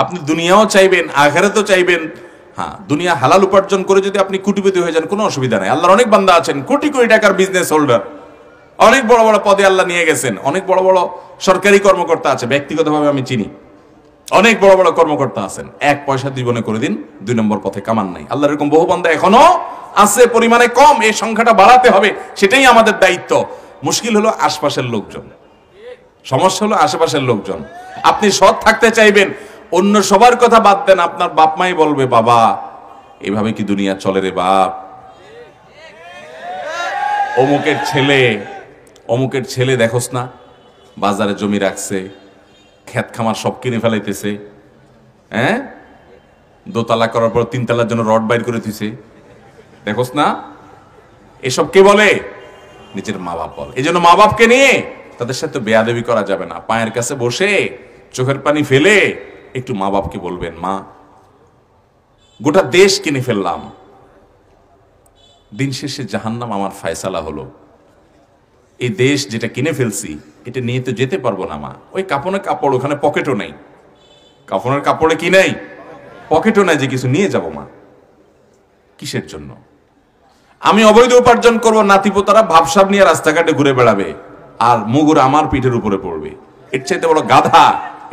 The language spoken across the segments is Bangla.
আপনি দুনিয়াও চাইবেন, আখিরাতও চাইবেন। হ্যাঁ, দুনিয়া হালাল উপার্জন করে যদি আপনি কোটিপতি হয়ে যান কোনো অসুবিধা নাই। আল্লাহর অনেক বান্দা আছেন কোটি কোটি টাকার বিজনেস হোল্ডার, অনেক বড় বড় পদে আল্লাহ নিয়ে গেছেন, অনেক বড় বড় সরকারি কর্মকর্তা আছে, ব্যক্তিগতভাবে আমি চিনি অনেক বড় বড় কর্মকর্তা আছেন, এক পয়সা জীবনে করে দিন 2 নম্বর পথে কামান নাই। আল্লাহ এরকম বহু বান্দা এখনো আছে, পরিমাণে কম, এই সংখ্যাটা বাড়াতে হবে, সেটাই আমাদের দায়িত্ব। মুশকিল হলো আশপাশের লোকজন, সমস্যা হলো আশেপাশের লোকজন। আপনি সৎ থাকতে চাইবেন, অন্য সবার কথা বাদ দেন, আপনার বাপ মাই বলবে বাবা এভাবে কি দুনিয়া চলে রে বাপ, অমুকের ছেলে দেখোস না বাজারে জমি রাখছে, ক্ষেত খামার সব কিনে ফেলাইতেছে, হ্যাঁ, দোতলা করার পর 3 তলার জন্য রড বাইর করে দিছে, দেখোস না। এসব কে বলে? নিজের মা বাপ বলে। এই জন্য মা বাপকে নিয়ে তাদের সাথে বেয়াদবি করা যাবে না। পায়ের কাছে বসে চোখের পানি ফেলে একটু মা বাপকে বলবেন, মা গোটা দেশ কিনে ফেললাম, দিন শেষে জাহান্নাম আমার ফয়সালা হলো, এই দেশ যেটা কিনে ফেলছি এটা নিয়ে তো যেতে পারবো না মা। ওই কাপড়ের কাপড়, ওখানে পকেটও নেই, কাপড়ের কাপড়ে কি নেই, পকেটও নাই যে কিছু নিয়ে যাব মা। কিসের জন্য? আমি অবৈধ উপার্জন করব, নাতিপোতারা ভাবসাব নিয়ে রাস্তাঘাটে ঘুরে বেড়াবে, আর মুগুর আমার পিঠের উপরে পড়বে। এর চাইতে বড় গাধা,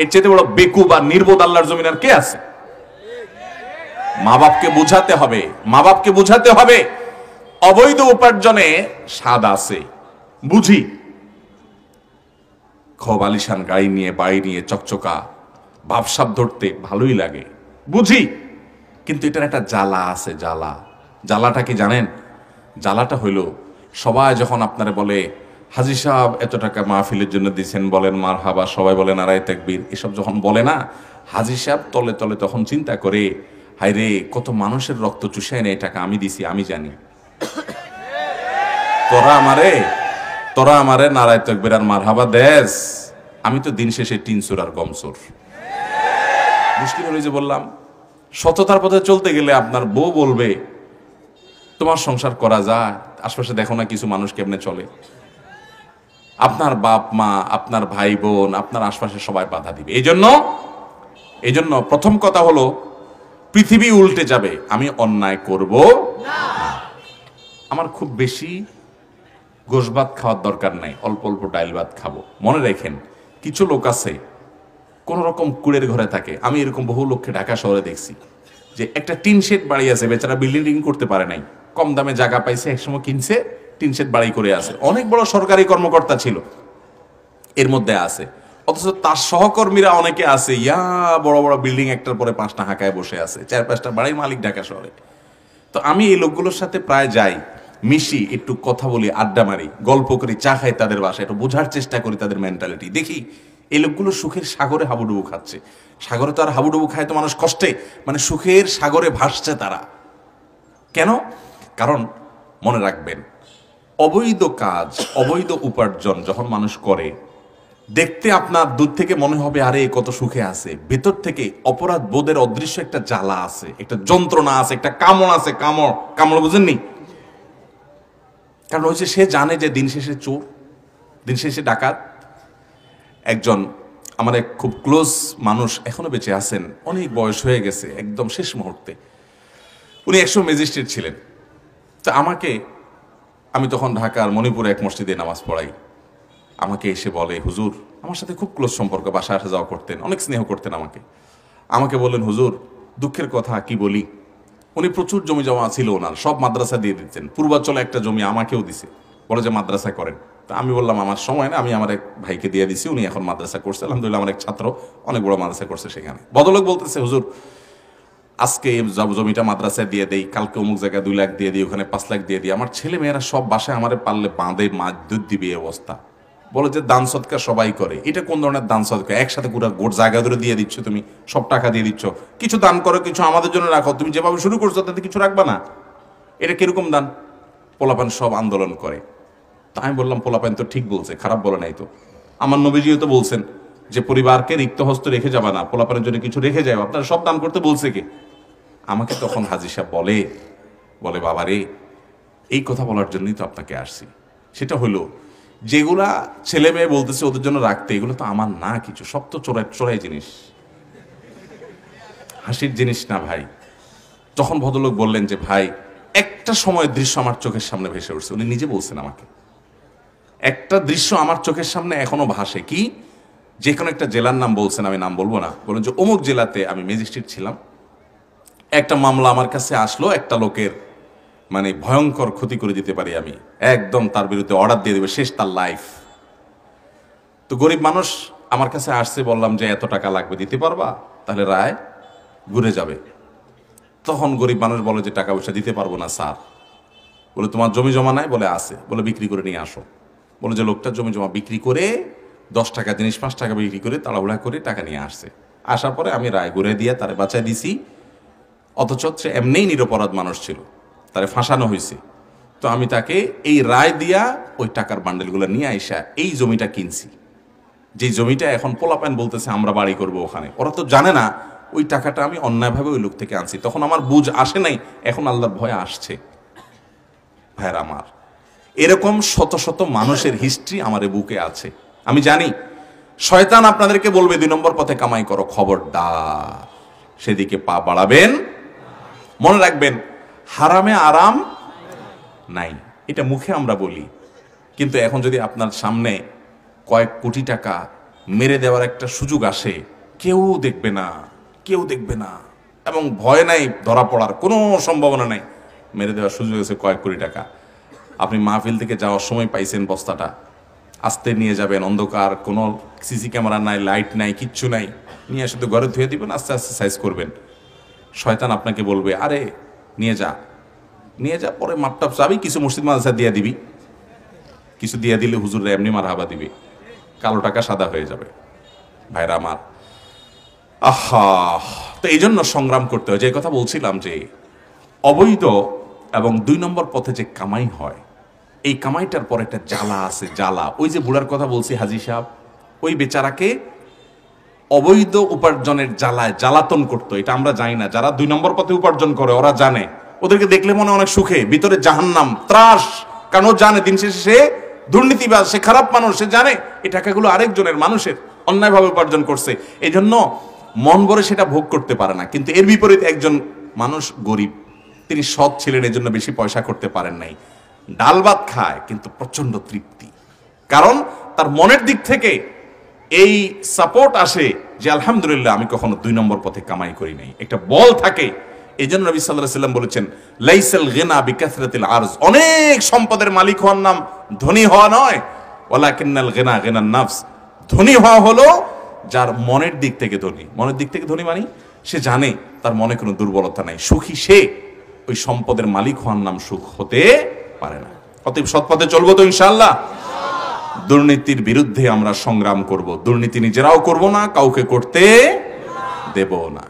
এর চাইতে বড় বেকুব আর নির্বোধ আল্লাহর জমিন আর কে আছে? মা বাপকে বুঝাতে হবে, মা বাপকে বুঝাতে হবে অবৈধ উপার্জনে স্বাদ আছে, বুঝি। খুব আলিশান গাড়ি নিয়ে, বাড়ি নিয়ে, চকচকা ভাবসাব ধরতে ভালোই লাগে, বুঝি, কিন্তু এটার একটা জ্বালা আছে। জ্বালাটা কি জানেন? জ্বালাটা হইল সবাই যখন আপনারা বলে হাজী সাহেব এত টাকা মাহফিলের জন্য দিচ্ছেন, বলেন মারহাবা, সবাই বলে নারায়ে তাকবীর, এসব যখন বলে না, হাজী সাহেব তলে তলে তখন চিন্তা করে, হায় রে কত মানুষের রক্ত চুষায় নেই, টাকা আমি দিছি, আমি জানি। তোরা আমারে নারায়ে তাকবীর আর মারহাবা দেস, আমি তো দিন শেষে টিনসুর আর গমসুর। মুশকিল হলো যে বললাম, সততার পথে চলতে গেলে আপনার বউ বলবে তোমার সংসার করা যায়, আশপাশে দেখো না কিছু মানুষ কেমনে চলে, আপনার বাপ মা, আপনার ভাই বোন, আপনার আশপাশে সবাই বাধা দিবে। এই জন্য প্রথম কথা হলো পৃথিবী উল্টে যাবে, আমি অন্যায় করব না। আমার খুব বেশি গোশ ভাত খাওয়ার দরকার নাই, অল্প অল্প ডাইল ভাত খাবো। মনে রাখেন, কিছু লোক আছে কোন রকম কুড়ের ঘরে থাকে। আমি এরকম বহু লোককে ঢাকা শহরে দেখছি যে একটা টিন শেড বাড়ি আছে, বেচারা বিল্ডিং করতে পারে নাই, কম দামে জায়গা পাইছে, একসময় কিনছে, টিন শেড বাড়ি করে আছে, অনেক বড় সরকারি কর্মকর্তা ছিল এর মধ্যে আছে, অথচ তার সহকর্মীরা অনেকে আছে ইয়া বড় বড় বিল্ডিং একটার পরে 5টা হাঁকায় বসে আছে, 4-5টা বাড়ির মালিক ঢাকা শহরে। তো আমি এই লোকগুলোর সাথে প্রায় যাই, মিশি, একটু কথা বলি, আড্ডা মারি, গল্প করি, চা খাই তাদের বাসায়, একটু বোঝার চেষ্টা করি তাদের মেন্টালিটি, দেখি এই লোকগুলো সুখের সাগরে হাবুডুবু খাচ্ছে। সাগরে তো আর হাবুডুবু খায় তো মানুষ কষ্টে, মানে সুখের সাগরে ভাসছে তারা। কেন? কারণ মনে রাখবেন, অবৈধ কাজ, অবৈধ উপার্জন যখন মানুষ করে, দেখতে আপনার দূর থেকে মনে হবে আরে কত সুখে আছে, ভেতর থেকে অপরাধ বোধের অদৃশ্য একটা জ্বালা আছে, একটা যন্ত্রণা আছে, একটা কামড় আছে। কামড় বুঝেননি? কারণ হচ্ছে সে জানে যে দিন শেষে চোর, দিন শেষে ডাকাত। একজন আমার এক খুব ক্লোজ মানুষ এখনো বেঁচে আছেন, অনেক বয়স হয়ে গেছে, একদম শেষ মুহূর্তে, উনি একসময় ম্যাজিস্ট্রেট ছিলেন। তা আমি তখন ঢাকার মণিপুরে এক মসজিদে নামাজ পড়াই, আমাকে এসে বলে, হুজুর, আমার সাথে খুব ক্লোজ সম্পর্ক, বাসায় আসা যাওয়া করতেন, অনেক স্নেহ করতেন আমাকে বললেন, হুজুর দুঃখের কথা কি বলি, উনি প্রচুর জমি জমা ছিল ওনার, সব মাদ্রাসা দিয়ে দিচ্ছেন, পূর্বাঞ্চলে একটা জমি আমাকেও দিছে, বলে যে মাদ্রাসা করেন। তা আমি বললাম আমার সময় না, আমি আমার এক ভাইকে দিয়ে দিছি, উনি এখন মাদ্রাসা করছে, আলহামদুলিল্লাহ আমার এক ছাত্র অনেক বড় মাদ্রাসা করছে সেখানে। ভদ্রলোক বলতেছে, হুজুর আজকে জমিটা মাদ্রাসায় দিয়ে দেই, কালকে অমুক জায়গায় 2 লাখ দিয়ে দিই, ওখানে 5 লাখ দিয়ে দিই, আমার ছেলে মেয়েরা সব বাসায় আমারে পারলে বাঁধে, মাছ দুধ দিবে এই অবস্থা। বলে যে দান সদকা সবাই করে, এটা কোন ধরনের দান সদকা? একসাথে পুরো গোট জায়গা ধরে দিয়ে দিচ্ছ, তুমি সব টাকা দিয়ে দিচ্ছ, কিছু দান করো, কিছু আমাদের জন্য রাখো, তুমি যেভাবে শুরু করছো তাতে কিছু রাখবা না, এটা কিরকম দান? পোলাপান সব আন্দোলন করে। তা আমি বললাম, পোলাপান তো ঠিক বলছে, খারাপ বলে নাই তো, আমার নবীজিও তো বলছেন যে পরিবারকে রিক্ত হস্ত রেখে যাবা না, পোলাপানের জন্য কিছু রেখে যাও, আপনারা সব দান করতে বলছে কে? আমাকে তখন হাজী সাহেব বলে বাবা রে, এই কথা বলার জন্যই তো আপনাকে আসছি। সেটা হলো যেগুলা ছেলে মেয়ে বলতেছে ওদের জন্য রাখতে, এগুলো তো আমার না কিছু, সব তো চোরাই জিনিস। হাসির জিনিস না ভাই। তখন ভদ্রলোক বললেন যে ভাই, একটা সময়ের দৃশ্য আমার চোখের সামনে ভেসে উঠছে। উনি নিজে বলছেন আমাকে, একটা দৃশ্য আমার চোখের সামনে এখনো ভাসে। কি? যে কোনো একটা জেলার নাম বলছেন, আমি নাম বলবো না। বলেন যে অমুক জেলাতে আমি ম্যাজিস্ট্রেট ছিলাম, একটা মামলা আমার কাছে আসলো, একটা লোকের মানে ভয়ঙ্কর ক্ষতি করে দিতে পারি আমি, একদম তার বিরুদ্ধে অর্ডার দিয়ে দেবে, শেষ তার লাইফ। তো গরিব মানুষ আমার কাছে আসছে, বললাম যে এত টাকা লাগবে, দিতে পারবা? তাহলে রায় ঘুরে যাবে। তখন গরিব মানুষ বলে যে টাকা পয়সা দিতে পারবো না স্যার। বলে তোমার জমি জমা নাই? বলে আছে। বলে বিক্রি করে নিয়ে আসো। বলে যে লোকটা জমি জমা বিক্রি করে 10 টাকা জিনিস 5 টাকা বিক্রি করে তাড়াহুড়া করে টাকা নিয়ে আসছে। আসার পরে আমি রায় ঘুরে দিয়ে তারে বাঁচাই দিছি, অথচ সে এমনিই নিরপরাধ মানুষ ছিল, তারে ফাঁসানো হয়েছে। তো আমি তাকে এই রায় দিয়া ওই টাকার বান্ডেলগুলো নিয়ে আইসা এই জমিটা কিনছি, যে জমিটা এখন পোলাপান বলতেছে আমরা বাড়ি করব ওখানে। ওরা তো জানে না ওই টাকাটা আমি অন্যায়ভাবে ওই লোক থেকে আনছি। তখন আমার বুঝ আসে নাই, এখন আল্লাহর ভয় আসছে। ভাইরা আমার, এরকম শত শত মানুষের হিস্ট্রি আমার বুকে আছে। আমি জানি শয়তান আপনাদেরকে বলবে 2 নম্বর পথে কামাই করো, খবরদার সেদিকে পা বাড়াবেন। মনে রাখবেন, হারামে আরাম নাই, এটা মুখে আমরা বলি, কিন্তু এখন যদি আপনার সামনে কয়েক কোটি টাকা মেরে দেওয়ার একটা সুযোগ আসে, কেউ দেখবে না, কেউ দেখবে না, এবং ভয় নাই, ধরা পড়ার কোনো সম্ভাবনা নাই। মেরে দেওয়ার সুযোগ আছে কয়েক কোটি টাকা। আপনি মাহফিল থেকে যাওয়ার সময় পাইছেন বস্তাটা, আস্তে নিয়ে যাবেন, অন্ধকার, কোনো সিসি ক্যামেরা নাই, লাইট নাই, কিচ্ছু নাই, নিয়ে শুধু ঘরে ধুয়ে দিবেন, আস্তে আস্তে সাইজ করবেন। শয়তান আপনাকে বলবে আরে নিয়ে যা, নিয়ে যা, পরে মাপটাপ চাবি, কিছু মসজিদ মাদ্রাসা দিয়ে দিবি, কিছু দিয়ে দিলে হুজুররা এমনি মারহাবা দিবে, কালো টাকা সাদা হয়ে যাবে। ভাইরা আমার, আহা, তো এই জন্য সংগ্রাম করতে হয়। যে কথা বলছিলাম যে অবৈধ এবং 2 নম্বর পথে যে কামাই হয়, এই কামাইটার পর একটা জ্বালা আছে, জ্বালা। ওই যে বুড়ার কথা বলছি হাজী সাহেব, ওই বেচারাকে অবৈধ উপার্জনের জ্বালায় জ্বালাতন করতো। এটা আমরা জানি না, যারা 2 নম্বর পথে উপার্জন করে ওরা জানে। ওদেরকে দেখলে মনে অনেক সুখে, ভিতরে জাহান্নাম, ত্রাস। কারণ ও জানে দিন শেষে সে দুর্নীতিবাজ, সে খারাপ মানুষ, সে জানে এই টাকাগুলো আরেকজনের, মানুষের, অন্যায়ভাবে উপার্জন করছে। এই জন্য মন ভরে সেটা ভোগ করতে পারে না। কিন্তু এর বিপরীতে একজন মানুষ গরিব, তিনি সৎ ছিলেন, এই জন্য বেশি পয়সা করতে পারেন নাই, ডাল ভাত খায় কিন্তু প্রচন্ড তৃপ্তি। কারণ তার মনের দিক থেকে এই সাপোর্ট আসে যে আলহামদুলিল্লাহ আমি কখনো 2 নম্বর পথে কামাই করি নাই, একটা বল থাকে। এই জন্য নবী সাল্লাল্লাহু আলাইহি ওয়াসাল্লাম বলেছেন লাইসাল গিনা বিকাসরাতিল আরজ, অনেক সম্পদের মালিক হওয়ার নাম ধনী হওয়া নয়, ওয়ালাকিন্নাল গিনা গিনান নাফস, ধনী হওয়া হলো যার মনের দিক থেকে ধনী। মনের দিক থেকে ধনী মানে সে জানে তার মনে কোনো দুর্বলতা নাই, সুখী সে। ওই সম্পদের মালিক হওয়ার নাম সুখ হতে পারে না। অতএব সৎ পথে চলবো তো ইনশাআল্লাহ। দুর্নীতির বিরুদ্ধে আমরা সংগ্রাম করব, দুর্নীতি নিজেরাও করব না, কাউকে করতে দেব না।